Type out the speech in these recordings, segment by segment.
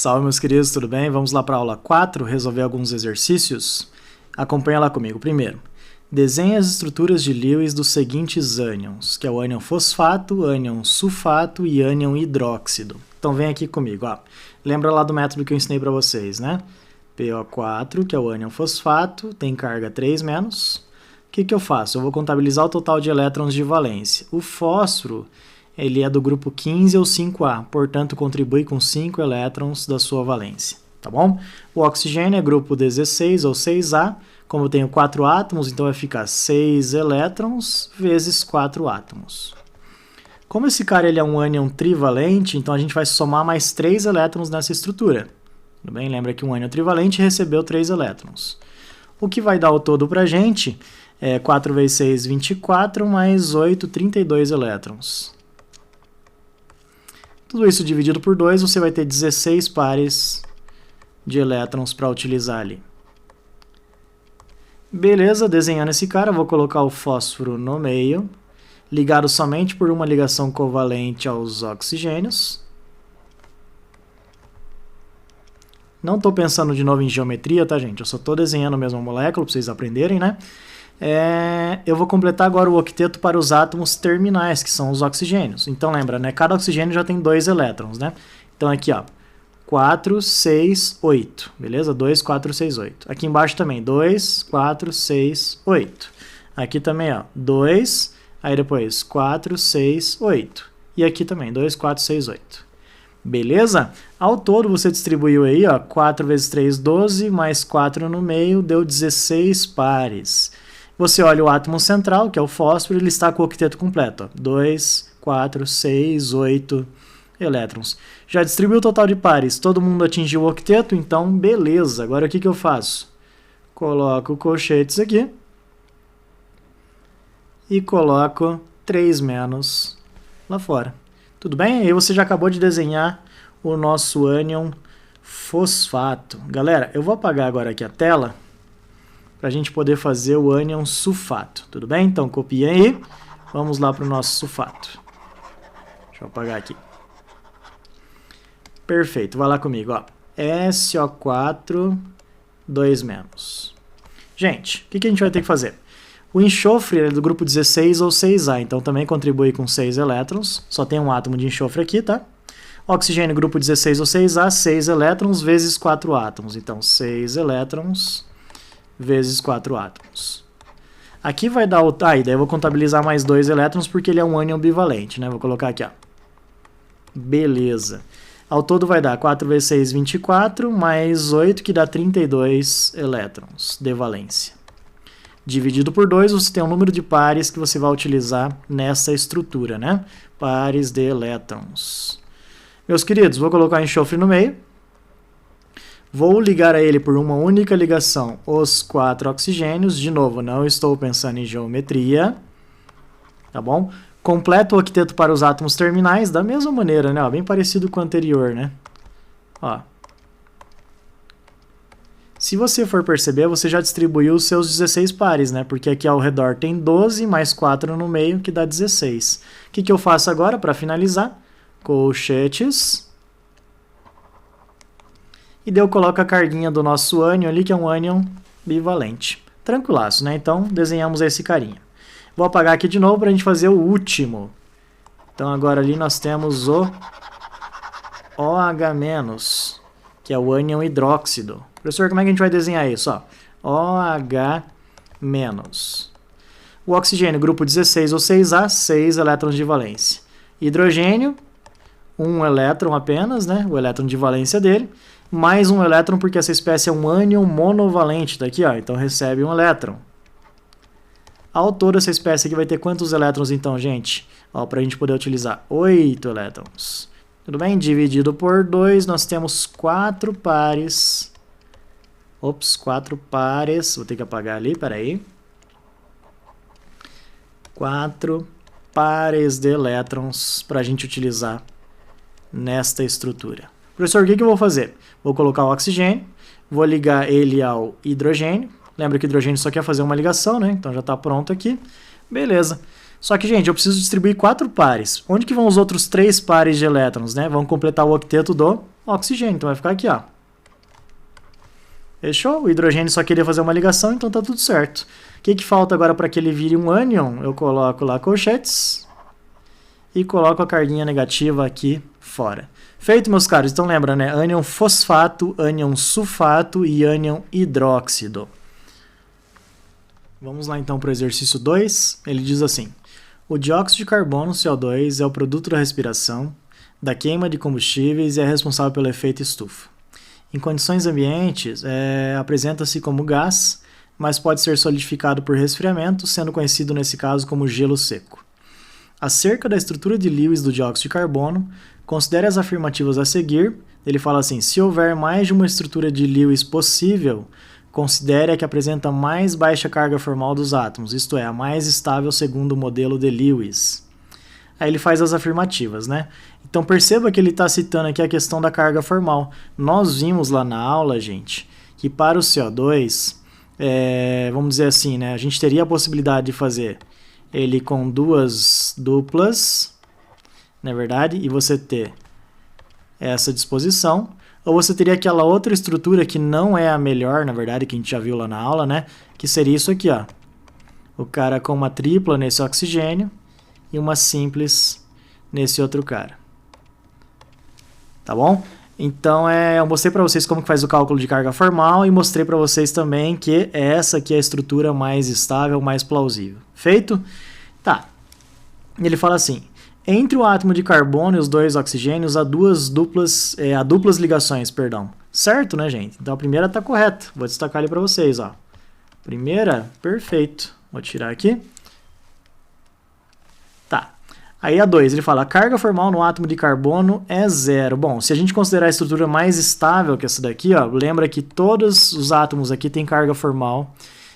Salve, meus queridos, tudo bem? Vamos lá para a aula 4, resolver alguns exercícios. Acompanha lá comigo. Primeiro, desenhe as estruturas de Lewis dos seguintes ânions, que é o ânion fosfato, ânion sulfato e ânion hidróxido. Então vem aqui comigo, ó. Lembra lá do método que eu ensinei para vocês, né? PO4, que é o ânion fosfato, tem carga 3-. O que eu faço? Eu vou contabilizar o total de elétrons de valência. O fósforo, ele é do grupo 15 ou 5A, portanto contribui com 5 elétrons da sua valência, tá bom? O oxigênio é grupo 16 ou 6A, como eu tenho 4 átomos, então vai ficar 6 elétrons vezes 4 átomos. Como esse cara ele é um ânion trivalente, então a gente vai somar mais 3 elétrons nessa estrutura. Tudo bem? Lembra que um ânion trivalente recebeu 3 elétrons. O que vai dar o todo para a gente é 4 vezes 6, 24, mais 8, 32 elétrons. Tudo isso dividido por 2, você vai ter 16 pares de elétrons para utilizar ali. Beleza, desenhando esse cara, eu vou colocar o fósforo no meio, ligado somente por uma ligação covalente aos oxigênios. Não estou pensando de novo em geometria, tá, gente? Eu só estou desenhando a mesma molécula para vocês aprenderem, né? Eu vou completar agora o octeto para os átomos terminais, que são os oxigênios. Então lembra, né? Cada oxigênio já tem 2 elétrons, né? Então aqui, ó, 4, 6, 8, beleza? 2, 4, 6, 8. Aqui embaixo também, 2, 4, 6, 8. Aqui também, ó, 2, aí depois 4, 6, 8. E aqui também, 2, 4, 6, 8. Beleza? Ao todo você distribuiu aí, ó, 4 vezes 3, 12, mais 4 no meio, deu 16 pares. Você olha o átomo central, que é o fósforo, ele está com o octeto completo. 2, 4, 6, 8 elétrons. Já distribuiu o total de pares, todo mundo atingiu o octeto, então beleza. Agora o que eu faço? Coloco colchetes aqui e coloco 3- lá fora. Tudo bem? Aí você já acabou de desenhar o nosso ânion fosfato. Galera, eu vou apagar agora aqui a tela para a gente poder fazer o ânion sulfato, tudo bem? Então, copiei aí, vamos lá para o nosso sulfato. Deixa eu apagar aqui. Perfeito, vai lá comigo, ó. SO4, 2-. Gente, o que a gente vai ter que fazer? O enxofre é do grupo 16 ou 6A, então também contribui com 6 elétrons, só tem um átomo de enxofre aqui, tá? Oxigênio, grupo 16 ou 6A, 6 elétrons vezes 4 átomos, então 6 elétrons vezes 4 átomos. Aqui vai dar o... daí eu vou contabilizar mais 2 elétrons porque ele é um ânion bivalente, né? Vou colocar aqui, ó. Beleza. Ao todo vai dar 4 vezes 6, 24, mais 8, que dá 32 elétrons de valência. Dividido por 2, você tem um número de pares que você vai utilizar nessa estrutura, né? Pares de elétrons. Meus queridos, vou colocar o enxofre no meio. Vou ligar a ele por uma única ligação os 4 oxigênios. De novo, não estou pensando em geometria. Tá bom? Completo o octeto para os átomos terminais da mesma maneira, né? Ó, bem parecido com o anterior, né? Ó. Se você for perceber, você já distribuiu os seus 16 pares, né? Porque aqui ao redor tem 12 mais 4 no meio, que dá 16. O que eu faço agora para finalizar? Colchetes. E daí eu coloco a carguinha do nosso ânion ali, que é um ânion bivalente. Tranquilaço, né? Então, desenhamos esse carinha. Vou apagar aqui de novo para a gente fazer o último. Então, agora ali nós temos o OH-, que é o ânion hidróxido. Professor, como é que a gente vai desenhar isso? Ó, OH-. O oxigênio, grupo 16 ou 6A, 6 elétrons de valência. Hidrogênio, 1 elétron apenas, né? O elétron de valência dele. Mais 1 elétron porque essa espécie é um ânion monovalente, tá aqui, ó, então recebe 1 elétron. Ao todo, essa espécie aqui vai ter quantos elétrons então, gente? Ó, para a gente poder utilizar 8 elétrons. Tudo bem? Dividido por 2, nós temos 4 pares. Ops, 4 pares. Vou ter que apagar ali, peraí. 4 pares de elétrons para a gente utilizar nesta estrutura. Professor, o que eu vou fazer? Vou colocar o oxigênio, vou ligar ele ao hidrogênio. Lembra que o hidrogênio só quer fazer uma ligação, né? Então já está pronto aqui. Beleza. Só que, gente, eu preciso distribuir 4 pares. Onde que vão os outros 3 pares de elétrons, né? Vão completar o octeto do oxigênio. Então vai ficar aqui, ó. Fechou? O hidrogênio só queria fazer uma ligação, então tá tudo certo. O que falta agora para que ele vire um ânion? Eu coloco lá colchetes e coloco a carguinha negativa aqui fora. Feito, meus caros. Então lembra, né? Ânion fosfato, ânion sulfato e ânion hidróxido. Vamos lá então para o exercício 2. Ele diz assim: o dióxido de carbono, CO2, é o produto da respiração, da queima de combustíveis e é responsável pelo efeito estufa. Em condições ambientes, apresenta-se como gás, mas pode ser solidificado por resfriamento, sendo conhecido nesse caso como gelo seco. Acerca da estrutura de Lewis do dióxido de carbono, considere as afirmativas a seguir. Ele fala assim: se houver mais de uma estrutura de Lewis possível, considere a que apresenta mais baixa carga formal dos átomos, isto é, a mais estável segundo o modelo de Lewis. Aí ele faz as afirmativas, né? Então perceba que ele está citando aqui a questão da carga formal. Nós vimos lá na aula, gente, que para o CO2, vamos dizer assim, né? A gente teria a possibilidade de fazer ele com 2 duplas, na verdade, e você ter essa disposição. Ou você teria aquela outra estrutura que não é a melhor, na verdade, que a gente já viu lá na aula, né? Que seria isso aqui, ó. O cara com uma tripla nesse oxigênio e uma simples nesse outro cara. Tá bom? Então, eu mostrei para vocês como que faz o cálculo de carga formal e mostrei para vocês também que essa aqui é a estrutura mais estável, mais plausível. Feito? Tá. Ele fala assim: entre o átomo de carbono e os 2 oxigênios há duplas ligações, perdão. Certo, né, gente? Então a primeira está correta. Vou destacar ali para vocês, ó. Primeira, perfeito. Vou tirar aqui. Tá. Aí a 2, ele fala: a carga formal no átomo de carbono é 0. Bom, se a gente considerar a estrutura mais estável que essa daqui, ó, lembra que todos os átomos aqui têm carga formal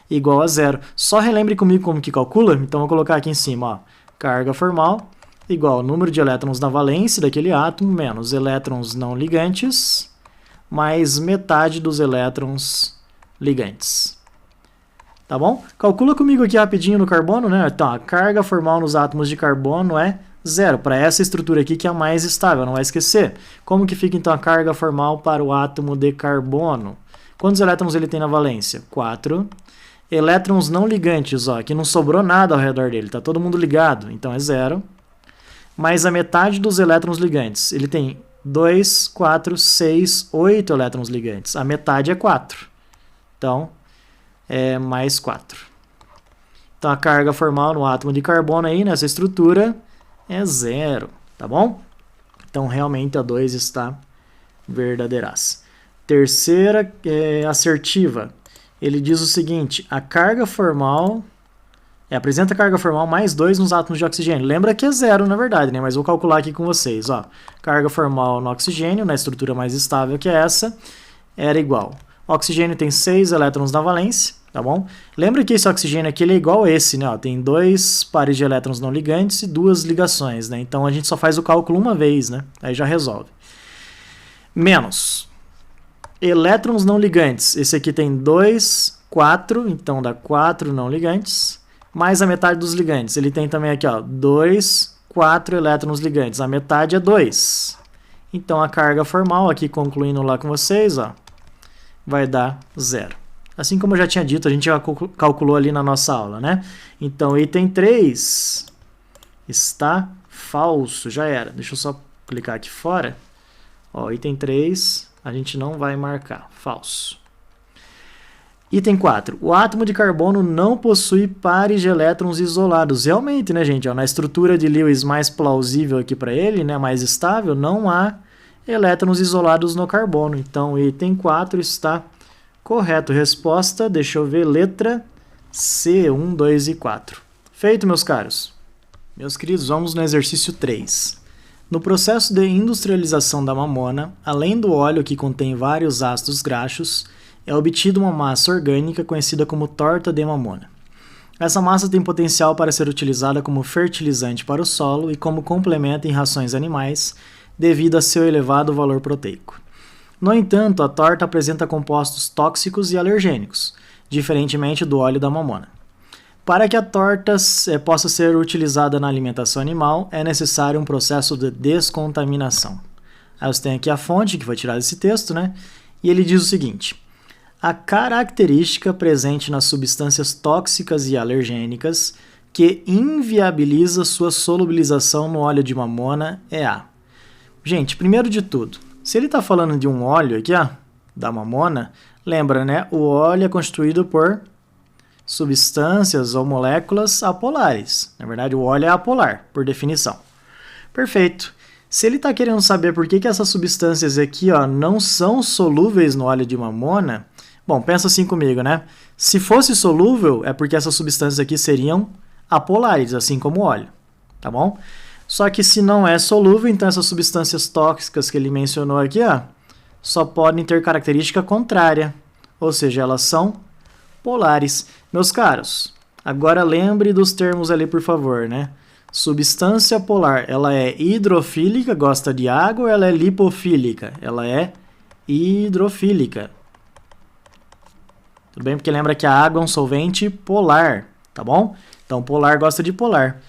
igual a 0. Só relembre comigo como que calcula. Então vou colocar aqui em cima, ó, carga formal igual ao número de elétrons na valência daquele átomo menos elétrons não ligantes mais metade dos elétrons ligantes. Tá bom? Calcula comigo aqui rapidinho no carbono, né? Então, a carga formal nos átomos de carbono é 0, para essa estrutura aqui que é a mais estável, não vai esquecer. Como que fica então a carga formal para o átomo de carbono? Quantos elétrons ele tem na valência? 4. Elétrons não ligantes, ó, aqui não sobrou nada ao redor dele, tá todo mundo ligado, então é 0. Mais a metade dos elétrons ligantes. Ele tem 2, 4, 6, 8 elétrons ligantes. A metade é 4. Então, é mais 4. Então, a carga formal no átomo de carbono aí, nessa estrutura, é 0. Tá bom? Então, realmente, a 2 está verdadeiraça. Terceira, assertiva. Ele diz o seguinte: a carga formal... apresenta carga formal mais 2 nos átomos de oxigênio. Lembra que é 0, na verdade, né? Mas vou calcular aqui com vocês. Ó. Carga formal no oxigênio, na estrutura mais estável que é essa, era igual. O oxigênio tem 6 elétrons na valência, tá bom? Lembra que esse oxigênio aqui ele é igual a esse, né? Ó, tem 2 pares de elétrons não ligantes e 2 ligações, né? Então a gente só faz o cálculo uma vez, né? Aí já resolve. Menos elétrons não ligantes. Esse aqui tem 2, 4, então dá 4 não ligantes. Mais a metade dos ligantes. Ele tem também aqui, ó, 2, 4 elétrons ligantes. A metade é 2. Então, a carga formal, aqui concluindo lá com vocês, ó, vai dar 0. Assim como eu já tinha dito, a gente já calculou ali na nossa aula, né? Então, item 3 está falso. Já era. Deixa eu só clicar aqui fora. Ó, item 3 a gente não vai marcar. Falso. Item 4. O átomo de carbono não possui pares de elétrons isolados. Realmente, né, gente? Ó, na estrutura de Lewis mais plausível aqui para ele, né, mais estável, não há elétrons isolados no carbono. Então, item 4 está correto. Resposta, deixa eu ver, letra C, 1, 2 e 4. Feito, meus caros. Meus queridos, vamos no exercício 3. No processo de industrialização da mamona, além do óleo que contém vários ácidos graxos, é obtida uma massa orgânica conhecida como torta de mamona. Essa massa tem potencial para ser utilizada como fertilizante para o solo e como complemento em rações animais, devido a seu elevado valor proteico. No entanto, a torta apresenta compostos tóxicos e alergênicos, diferentemente do óleo da mamona. Para que a torta possa ser utilizada na alimentação animal, é necessário um processo de descontaminação. Aí você tem aqui a fonte que foi tirada desse texto, né? E ele diz o seguinte: a característica presente nas substâncias tóxicas e alergênicas que inviabiliza sua solubilização no óleo de mamona é a... Gente, primeiro de tudo, se ele está falando de um óleo aqui, ó, da mamona, lembra, né? O óleo é constituído por substâncias ou moléculas apolares. Na verdade, o óleo é apolar, por definição. Perfeito. Se ele está querendo saber por que essas substâncias aqui, ó, não são solúveis no óleo de mamona, bom, pensa assim comigo, né? Se fosse solúvel, é porque essas substâncias aqui seriam apolares, assim como o óleo, tá bom? Só que se não é solúvel, então essas substâncias tóxicas que ele mencionou aqui, ó, só podem ter característica contrária, ou seja, elas são polares. Meus caros, agora lembre dos termos ali, por favor, né? Substância polar, ela é hidrofílica, gosta de água, ou ela é lipofílica? Ela é hidrofílica. Tudo bem? Porque lembra que a água é um solvente polar, tá bom? Então, polar gosta de polar.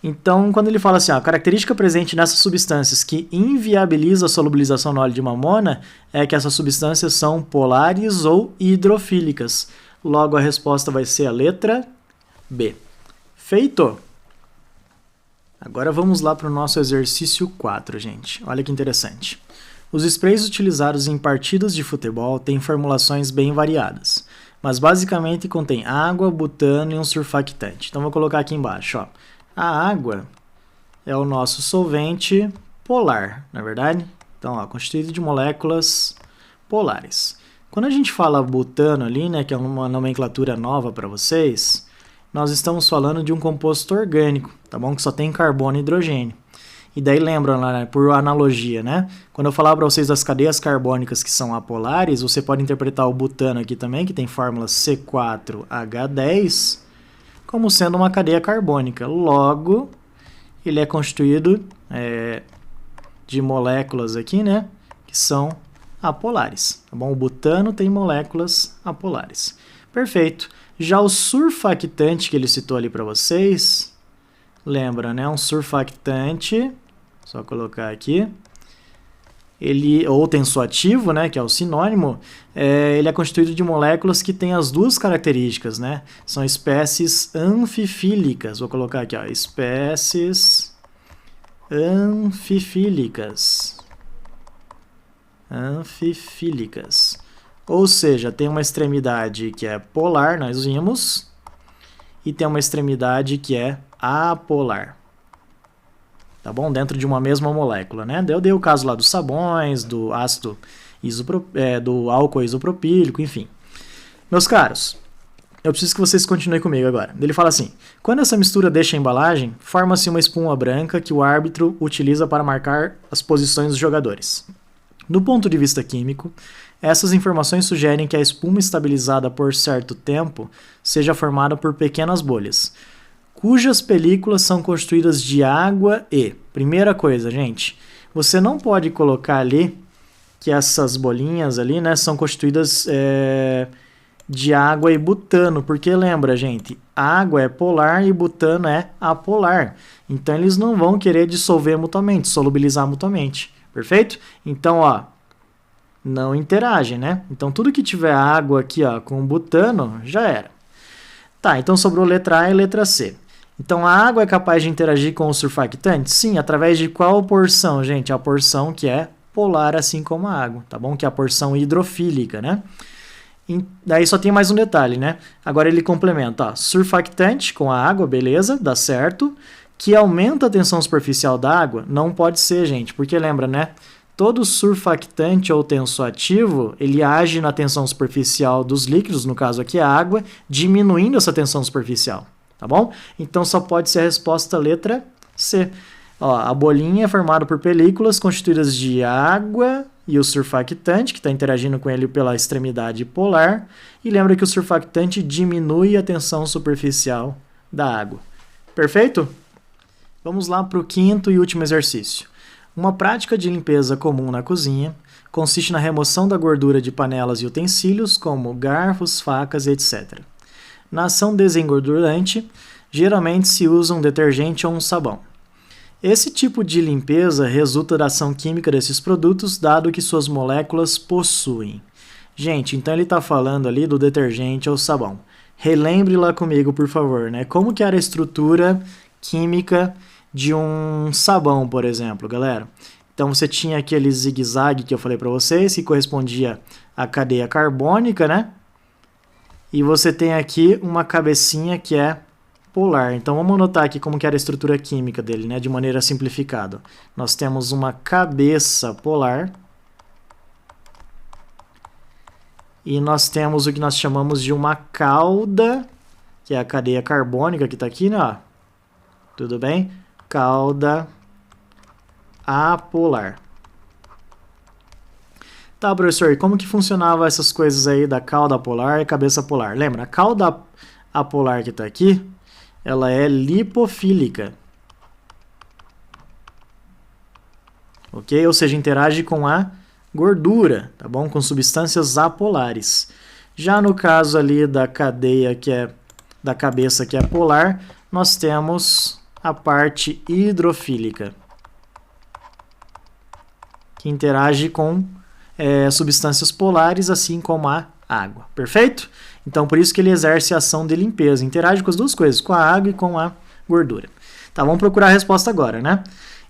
Então, quando ele fala assim, a característica presente nessas substâncias que inviabiliza a solubilização no óleo de mamona é que essas substâncias são polares ou hidrofílicas. Logo, a resposta vai ser a letra B. Feito! Agora vamos lá para o nosso exercício 4, gente. Olha que interessante. Os sprays utilizados em partidas de futebol têm formulações bem variadas, mas basicamente contém água, butano e um surfactante. Então vou colocar aqui embaixo, ó. A água é o nosso solvente polar, não é verdade? Então, ó, constituído de moléculas polares. Quando a gente fala butano ali, né, que é uma nomenclatura nova para vocês, nós estamos falando de um composto orgânico, tá bom? Que só tem carbono e hidrogênio. E daí lembram lá, né, por analogia, né? Quando eu falar para vocês das cadeias carbônicas que são apolares, você pode interpretar o butano aqui também, que tem fórmula C4H10, como sendo uma cadeia carbônica. Logo, ele é constituído de moléculas aqui, né, que são apolares, tá bom? O butano tem moléculas apolares. Perfeito. Já o surfactante que ele citou ali para vocês, lembra, né? Um surfactante, só colocar aqui, ele, ou tensoativo, né, que é o sinônimo, ele é constituído de moléculas que têm as duas características, né? São espécies anfifílicas. Vou colocar aqui, ó, espécies anfifílicas. Anfifílicas. Ou seja, tem uma extremidade que é polar, nós vimos, e tem uma extremidade que é apolar. Tá bom? Dentro de uma mesma molécula, né? Eu dei o caso lá dos sabões, do ácido do álcool isopropílico, enfim. Meus caros, eu preciso que vocês continuem comigo agora. Ele fala assim: quando essa mistura deixa a embalagem, forma-se uma espuma branca que o árbitro utiliza para marcar as posições dos jogadores. Do ponto de vista químico, essas informações sugerem que a espuma estabilizada por certo tempo seja formada por pequenas bolhas, cujas películas são constituídas de água e... Primeira coisa, gente, você não pode colocar ali que essas bolinhas ali, né, são constituídas de água e butano, porque lembra, gente, água é polar e butano é apolar. Então, eles não vão querer dissolver mutuamente, solubilizar mutuamente. Perfeito? Então, ó, não interagem, né? Então, tudo que tiver água aqui, ó, com butano, já era. Tá, então sobrou letra A e letra C. Então, a água é capaz de interagir com o surfactante? Sim, através de qual porção, gente? A porção que é polar, assim como a água, tá bom? Que é a porção hidrofílica, né? E daí só tem mais um detalhe, né? Agora ele complementa, ó, surfactante com a água, beleza, dá certo. Que aumenta a tensão superficial da água? Não pode ser, gente, porque lembra, né? Todo surfactante ou tensoativo, ele age na tensão superficial dos líquidos, no caso aqui a água, diminuindo essa tensão superficial, tá bom? Então só pode ser a resposta letra C. Ó, a bolinha é formada por películas constituídas de água e o surfactante, que está interagindo com ele pela extremidade polar. E lembra que o surfactante diminui a tensão superficial da água. Perfeito? Vamos lá para o quinto e último exercício. Uma prática de limpeza comum na cozinha consiste na remoção da gordura de panelas e utensílios, como garfos, facas, etc. Na ação desengordurante, geralmente se usa um detergente ou um sabão. Esse tipo de limpeza resulta da ação química desses produtos, dado que suas moléculas possuem. Gente, então ele está falando ali do detergente ou sabão. Relembre lá comigo, por favor, né? Como que era a estrutura química de um sabão, por exemplo, galera? Então você tinha aquele zigue-zague que eu falei para vocês, que correspondia à cadeia carbônica, né? E você tem aqui uma cabecinha que é polar. Então vamos anotar aqui como que era a estrutura química dele, né? De maneira simplificada. Nós temos uma cabeça polar. E nós temos o que nós chamamos de uma cauda, que é a cadeia carbônica que está aqui, né? Tudo bem? Cauda apolar. Tá, professor, e como que funcionava essas coisas aí da cauda apolar e cabeça polar? Lembra, a cauda apolar que está aqui, ela é lipofílica. Ok? Ou seja, interage com a gordura, tá bom? Com substâncias apolares. Já no caso ali da cadeia da cabeça que é polar, nós temos a parte hidrofílica, que interage com substâncias polares, assim como a água. Perfeito? Então, por isso que ele exerce a ação de limpeza. Interage com as duas coisas, com a água e com a gordura. Tá, vamos procurar a resposta agora, né?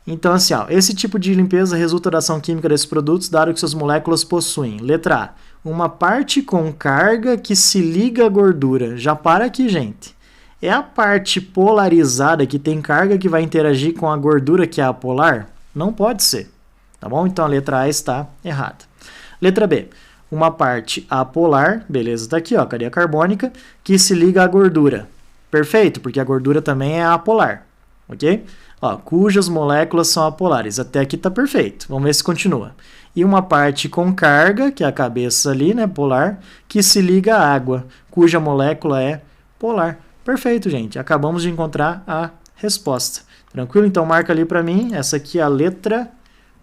Então, assim, ó, esse tipo de limpeza resulta da ação química desses produtos, dado que suas moléculas possuem. Letra A. Uma parte com carga que se liga à gordura. Já para aqui, gente. É a parte polarizada que tem carga que vai interagir com a gordura que é apolar? Não pode ser. Tá bom? Então, a letra A está errada. Letra B. Uma parte apolar, beleza, tá aqui, ó, cadeia carbônica, que se liga à gordura. Perfeito, porque a gordura também é apolar. Ok? Ó, cujas moléculas são apolares. Até aqui está perfeito. Vamos ver se continua. E uma parte com carga, que é a cabeça ali, né, polar, que se liga à água, cuja molécula é polar. Perfeito, gente. Acabamos de encontrar a resposta. Tranquilo? Então marca ali para mim. Essa aqui é a letra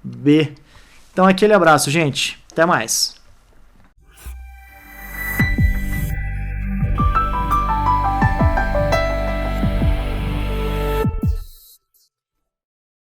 B. Então aquele abraço, gente. Até mais.